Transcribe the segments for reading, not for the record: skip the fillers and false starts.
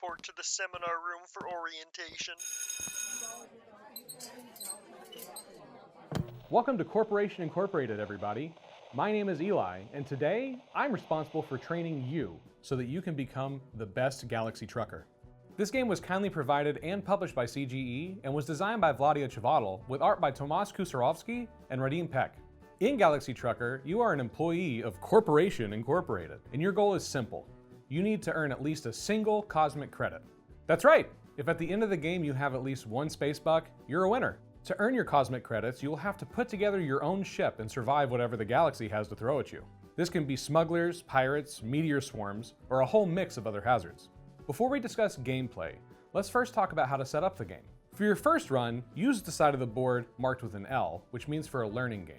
report to the seminar room for orientation. Welcome to Corporation Incorporated, everybody. My name is Eli, and today I'm responsible for training you so that you can become the best Galaxy trucker. This game was kindly provided and published by CGE and was designed by Vladia Chvátil with art by Tomáš Kusarovsky and Radim Peck. In Galaxy Trucker, you are an employee of Corporation Incorporated, and your goal is simple. You need to earn at least a single cosmic credit. That's right! If at the end of the game you have at least one space buck, you're a winner. To earn your cosmic credits, you will have to put together your own ship and survive whatever the galaxy has to throw at you. This can be smugglers, pirates, meteor swarms, or a whole mix of other hazards. Before we discuss gameplay, let's first talk about how to set up the game. For your first run, use the side of the board marked with an L, which means for a learning game.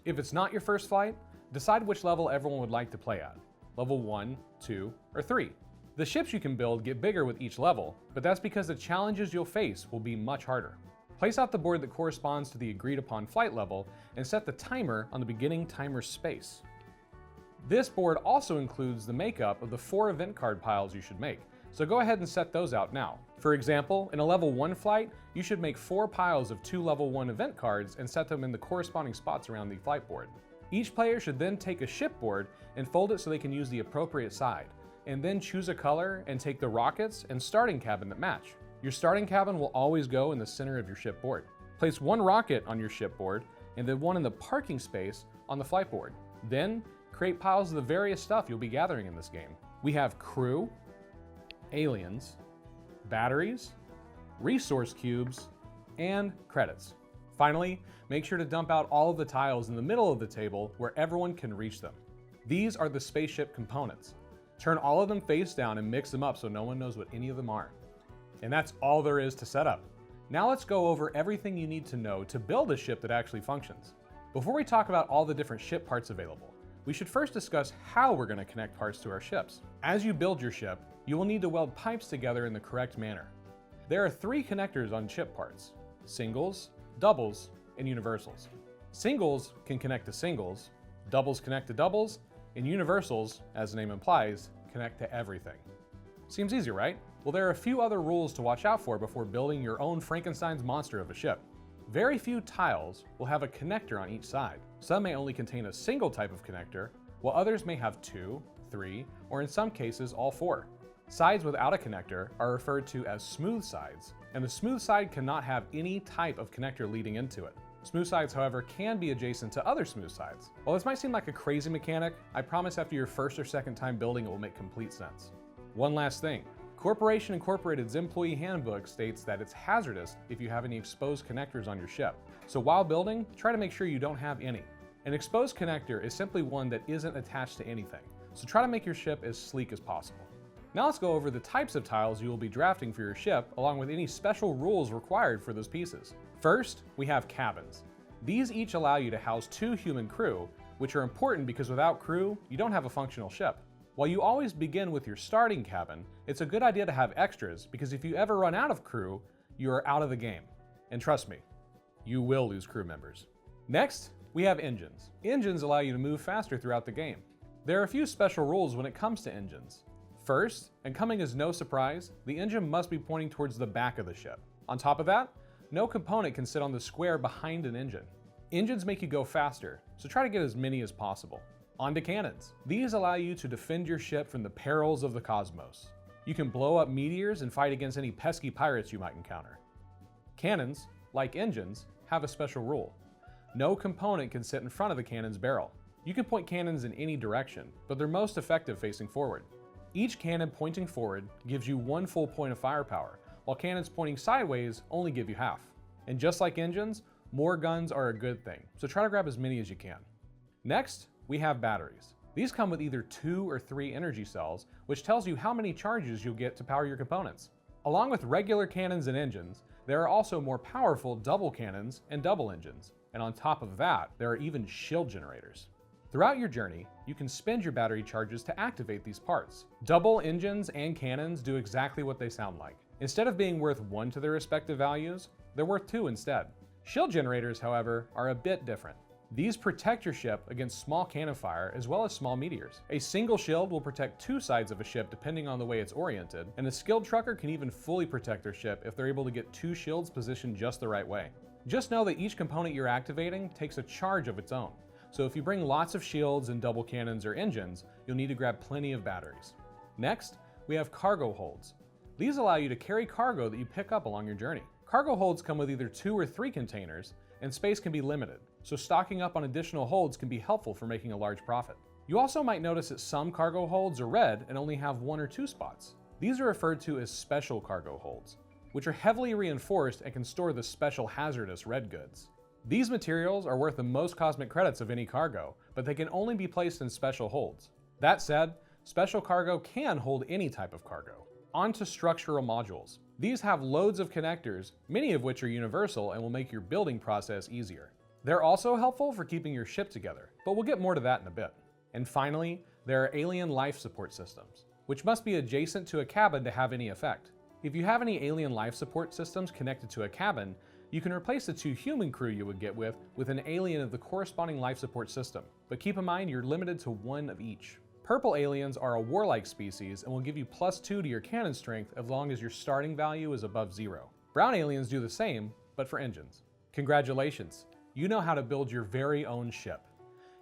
If it's not your first flight, decide which level everyone would like to play at. Level 1, 2, or 3. The ships you can build get bigger with each level, but that's because the challenges you'll face will be much harder. Place out the board that corresponds to the agreed upon flight level and set the timer on the beginning timer space. This board also includes the makeup of the 4 event card piles you should make, so go ahead and set those out now. For example, in a level 1 flight, you should make 4 piles of 2 level 1 event cards and set them in the corresponding spots around the flight board. Each player should then take a ship board and fold it so they can use the appropriate side, and then choose a color and take the rockets and starting cabin that match. Your starting cabin will always go in the center of your ship board. Place 1 rocket on your ship board and then 1 in the parking space on the flight board. Then, create piles of the various stuff you'll be gathering in this game. We have crew, aliens, batteries, resource cubes, and credits. Finally, make sure to dump out all of the tiles in the middle of the table where everyone can reach them. These are the spaceship components. Turn all of them face down and mix them up so no one knows what any of them are. And that's all there is to set up. Now let's go over everything you need to know to build a ship that actually functions. Before we talk about all the different ship parts available, we should first discuss how we're going to connect parts to our ships. As you build your ship, you will need to weld pipes together in the correct manner. There are 3 connectors on ship parts: singles, doubles, and universals. Singles can connect to singles, doubles connect to doubles, and universals, as the name implies, connect to everything. Seems easy, right? Well, there are a few other rules to watch out for before building your own Frankenstein's monster of a ship. Very few tiles will have a connector on each side. Some may only contain a single type of connector, while others may have 2, 3, or in some cases all 4. Sides without a connector are referred to as smooth sides, and the smooth side cannot have any type of connector leading into it. Smooth sides, however, can be adjacent to other smooth sides. While this might seem like a crazy mechanic, I promise after your first or second time building it will make complete sense. One last thing. Corporation Incorporated's employee handbook states that it's hazardous if you have any exposed connectors on your ship. So while building, try to make sure you don't have any. An exposed connector is simply one that isn't attached to anything. So try to make your ship as sleek as possible. Now let's go over the types of tiles you will be drafting for your ship, along with any special rules required for those pieces. First, we have cabins. These each allow you to house 2 human crew, which are important because without crew, you don't have a functional ship. While you always begin with your starting cabin, it's a good idea to have extras because if you ever run out of crew, you are out of the game. And trust me, you will lose crew members. Next, we have engines. Engines allow you to move faster throughout the game. There are a few special rules when it comes to engines. First, and coming as no surprise, the engine must be pointing towards the back of the ship. On top of that, no component can sit on the square behind an engine. Engines make you go faster, so try to get as many as possible. On to cannons. These allow you to defend your ship from the perils of the cosmos. You can blow up meteors and fight against any pesky pirates you might encounter. Cannons, like engines, have a special rule. No component can sit in front of the cannon's barrel. You can point cannons in any direction, but they're most effective facing forward. Each cannon pointing forward gives you 1 full point of firepower, while cannons pointing sideways only give you half. And just like engines, more guns are a good thing, so try to grab as many as you can. Next, we have batteries. These come with either 2 or 3 energy cells, which tells you how many charges you'll get to power your components. Along with regular cannons and engines, there are also more powerful double cannons and double engines. And on top of that, there are even shield generators. Throughout your journey, you can spend your battery charges to activate these parts. Double engines and cannons do exactly what they sound like. Instead of being worth 1 to their respective values, they're worth 2 instead. Shield generators, however, are a bit different. These protect your ship against small cannon fire as well as small meteors. A single shield will protect two sides of a ship depending on the way it's oriented, and a skilled trucker can even fully protect their ship if they're able to get two shields positioned just the right way. Just know that each component you're activating takes a charge of its own, so if you bring lots of shields and double cannons or engines, you'll need to grab plenty of batteries. Next, we have cargo holds. These allow you to carry cargo that you pick up along your journey. Cargo holds come with either 2 or 3 containers, and space can be limited, so stocking up on additional holds can be helpful for making a large profit. You also might notice that some cargo holds are red and only have 1 or 2 spots. These are referred to as special cargo holds, which are heavily reinforced and can store the special hazardous red goods. These materials are worth the most cosmic credits of any cargo, but they can only be placed in special holds. That said, special cargo can hold any type of cargo. On to structural modules. These have loads of connectors, many of which are universal and will make your building process easier. They're also helpful for keeping your ship together, but we'll get more to that in a bit. And finally, there are alien life support systems, which must be adjacent to a cabin to have any effect. If you have any alien life support systems connected to a cabin, you can replace the 2 human crew you would get with an alien of the corresponding life support system, but keep in mind you're limited to 1 of each. Purple aliens are a warlike species and will give you +2 to your cannon strength as long as your starting value is above 0. Brown aliens do the same, but for engines. Congratulations, you know how to build your very own ship.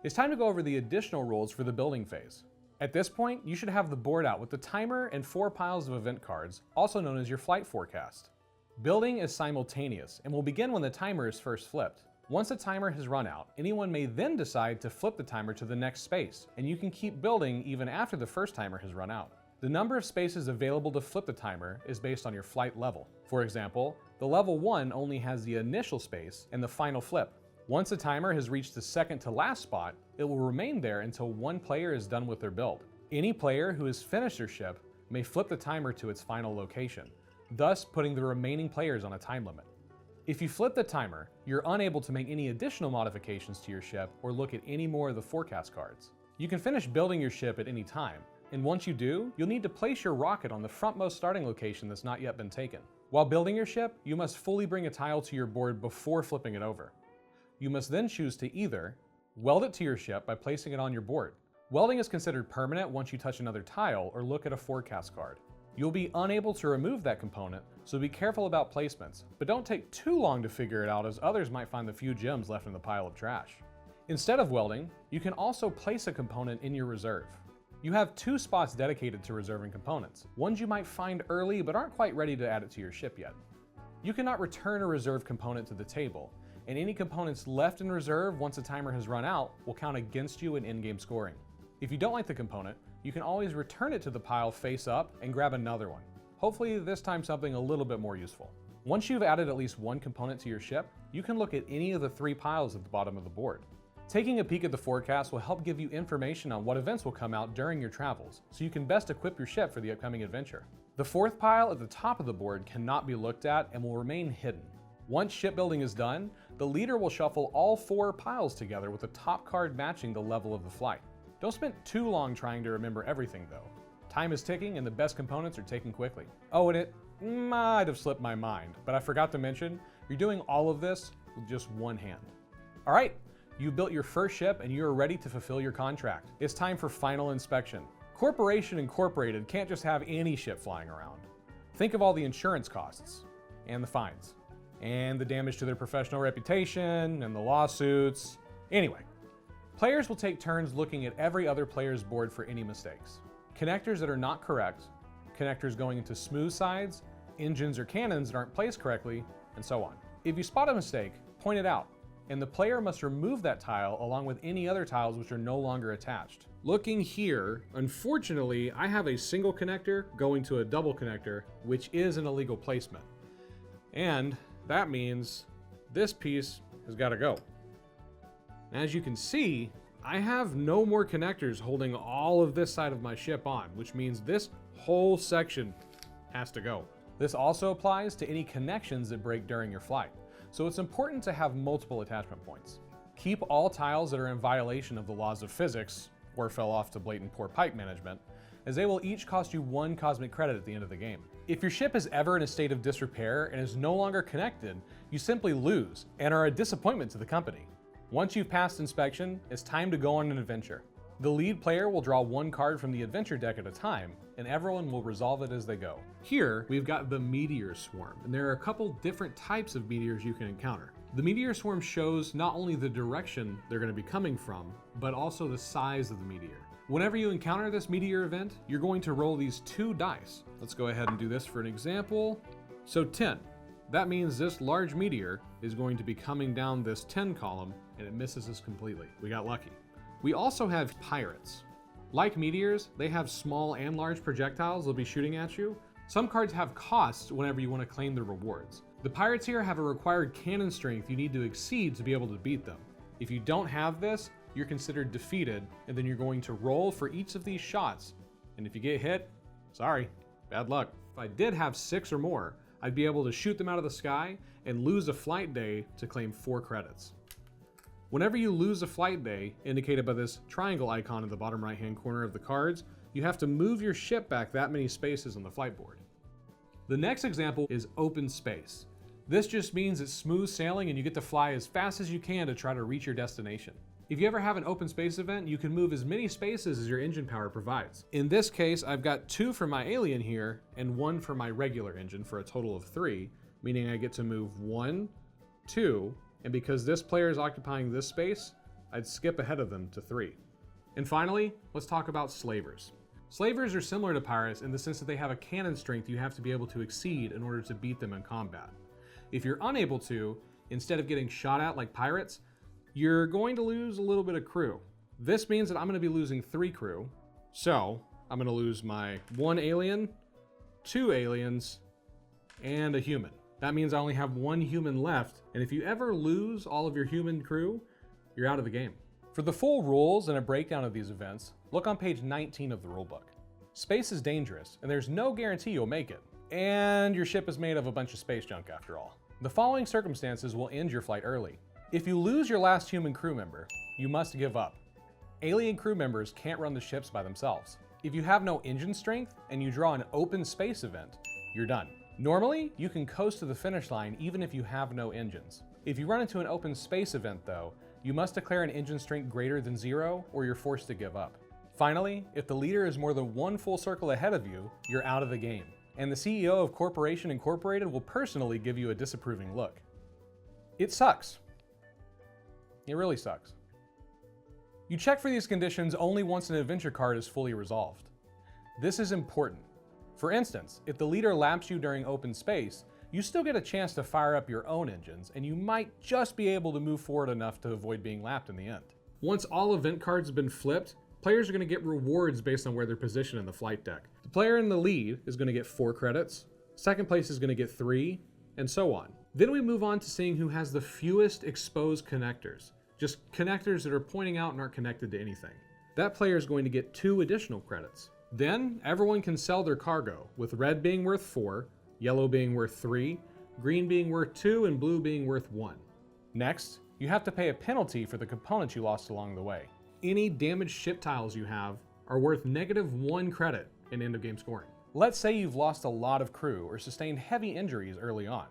It's time to go over the additional rules for the building phase. At this point, you should have the board out with the timer and 4 piles of event cards, also known as your flight forecast. Building is simultaneous and will begin when the timer is first flipped. Once the timer has run out, anyone may then decide to flip the timer to the next space, and you can keep building even after the first timer has run out. The number of spaces available to flip the timer is based on your flight level. For example, the level 1 only has the initial space and the final flip. Once the timer has reached the second to last spot, it will remain there until one player is done with their build. Any player who has finished their ship may flip the timer to its final location, thus putting the remaining players on a time limit. If you flip the timer, you're unable to make any additional modifications to your ship or look at any more of the forecast cards. You can finish building your ship at any time, and once you do, you'll need to place your rocket on the frontmost starting location that's not yet been taken. While building your ship, you must fully bring a tile to your board before flipping it over. You must then choose to either weld it to your ship by placing it on your board. Welding is considered permanent once you touch another tile or look at a forecast card. You'll be unable to remove that component, so be careful about placements, but don't take too long to figure it out as others might find the few gems left in the pile of trash. Instead of welding, you can also place a component in your reserve. You have 2 spots dedicated to reserving components, ones you might find early but aren't quite ready to add it to your ship yet. You cannot return a reserve component to the table, and any components left in reserve once the timer has run out will count against you in in-game scoring. If you don't like the component, you can always return it to the pile face up and grab another one. Hopefully this time something a little bit more useful. Once you've added at least 1 component to your ship, you can look at any of the 3 piles at the bottom of the board. Taking a peek at the forecast will help give you information on what events will come out during your travels, so you can best equip your ship for the upcoming adventure. The 4th pile at the top of the board cannot be looked at and will remain hidden. Once shipbuilding is done, the leader will shuffle all 4 piles together with the top card matching the level of the flight. Don't spend too long trying to remember everything though. Time is ticking and the best components are taken quickly. Oh, and it might have slipped my mind, but I forgot to mention, you're doing all of this with just 1 hand. All right, you built your first ship and you are ready to fulfill your contract. It's time for final inspection. Corporation Incorporated can't just have any ship flying around. Think of all the insurance costs, and the fines, and the damage to their professional reputation, and the lawsuits. Anyway, players will take turns looking at every other player's board for any mistakes. Connectors that are not correct, connectors going into smooth sides, engines or cannons that aren't placed correctly, and so on. If you spot a mistake, point it out, and the player must remove that tile along with any other tiles which are no longer attached. Looking here, unfortunately, I have a single connector going to a double connector, which is an illegal placement. And that means this piece has got to go. As you can see, I have no more connectors holding all of this side of my ship on, which means this whole section has to go. This also applies to any connections that break during your flight, so it's important to have multiple attachment points. Keep all tiles that are in violation of the laws of physics, or fell off to blatant poor pipe management, as they will each cost you 1 cosmic credit at the end of the game. If your ship is ever in a state of disrepair and is no longer connected, you simply lose and are a disappointment to the company. Once you've passed inspection, it's time to go on an adventure. The lead player will draw one card from the adventure deck at a time, and everyone will resolve it as they go. Here, we've got the meteor swarm, and there are a couple different types of meteors you can encounter. The meteor swarm shows not only the direction they're going to be coming from, but also the size of the meteor. Whenever you encounter this meteor event, you're going to roll these 2 dice. Let's go ahead and do this for an example. So 10. That means this large meteor is going to be coming down this 10 column, and it misses us completely. We got lucky. We also have pirates. Like meteors, they have small and large projectiles they'll be shooting at you. Some cards have costs whenever you want to claim the rewards. The pirates here have a required cannon strength you need to exceed to be able to beat them. If you don't have this, you're considered defeated, and then you're going to roll for each of these shots. And if you get hit, sorry, bad luck. If I did have 6 or more, I'd be able to shoot them out of the sky and lose a flight day to claim 4 credits. Whenever you lose a flight day, indicated by this triangle icon in the bottom right hand corner of the cards, you have to move your ship back that many spaces on the flight board. The next example is open space. This just means it's smooth sailing and you get to fly as fast as you can to try to reach your destination. If you ever have an open space event, you can move as many spaces as your engine power provides. In this case, I've got 2 for my alien here and 1 for my regular engine for a total of 3, meaning I get to move 1, 2, and because this player is occupying this space, I'd skip ahead of them to 3. And finally, let's talk about slavers. Slavers are similar to pirates in the sense that they have a cannon strength you have to be able to exceed in order to beat them in combat. If you're unable to, instead of getting shot at like pirates, you're going to lose a little bit of crew. This means that I'm going to be losing 3 crew, so I'm going to lose my 1 alien, 2 aliens, and a human. That means I only have 1 human left, and if you ever lose all of your human crew, you're out of the game. For the full rules and a breakdown of these events, look on page 19 of the rulebook. Space is dangerous, and there's no guarantee you'll make it. And your ship is made of a bunch of space junk after all. The following circumstances will end your flight early. If you lose your last human crew member, you must give up. Alien crew members can't run the ships by themselves. If you have no engine strength and you draw an open space event, you're done. Normally, you can coast to the finish line even if you have no engines. If you run into an open space event though, you must declare an engine strength greater than 0 or you're forced to give up. Finally, if the leader is more than 1 full circle ahead of you, you're out of the game. And the CEO of Corporation Incorporated will personally give you a disapproving look. It sucks. It really sucks. You check for these conditions only once an adventure card is fully resolved. This is important. For instance, if the leader laps you during open space, you still get a chance to fire up your own engines, and you might just be able to move forward enough to avoid being lapped in the end. Once all event cards have been flipped, players are going to get rewards based on where they're positioned in the flight deck. The player in the lead is going to get 4 credits, second place is going to get 3, and so on. Then we move on to seeing who has the fewest exposed connectors, just connectors that are pointing out and aren't connected to anything. That player is going to get 2 additional credits. Then everyone can sell their cargo, with red being worth 4, yellow being worth 3, green being worth 2, and blue being worth 1. Next, you have to pay a penalty for the components you lost along the way. Any damaged ship tiles you have are worth -1 credit in end of game scoring. Let's say you've lost a lot of crew or sustained heavy injuries early on.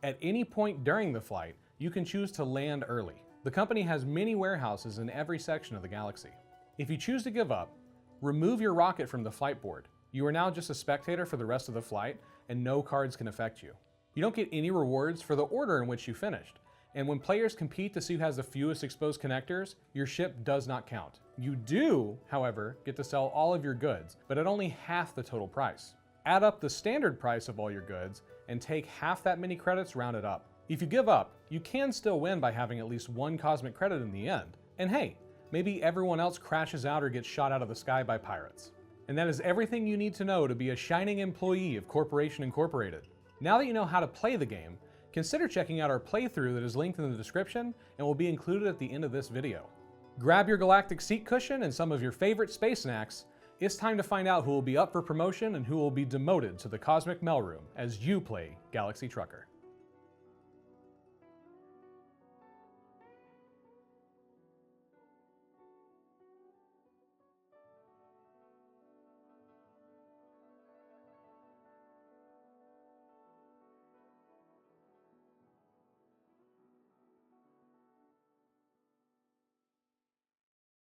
At any point during the flight, you can choose to land early. The company has many warehouses in every section of the galaxy. If you choose to give up, remove your rocket from the flight board. You are now just a spectator for the rest of the flight, and no cards can affect you. You don't get any rewards for the order in which you finished. And when players compete to see who has the fewest exposed connectors, your ship does not count. You do, however, get to sell all of your goods, but at only half the total price. Add up the standard price of all your goods, and take half that many credits rounded up. If you give up, you can still win by having at least 1 cosmic credit in the end. And hey, maybe everyone else crashes out or gets shot out of the sky by pirates. And that is everything you need to know to be a shining employee of Corporation Incorporated. Now that you know how to play the game, consider checking out our playthrough that is linked in the description and will be included at the end of this video. Grab your galactic seat cushion and some of your favorite space snacks. It's time to find out who will be up for promotion and who will be demoted to the Cosmic Mailroom as you play Galaxy Trucker.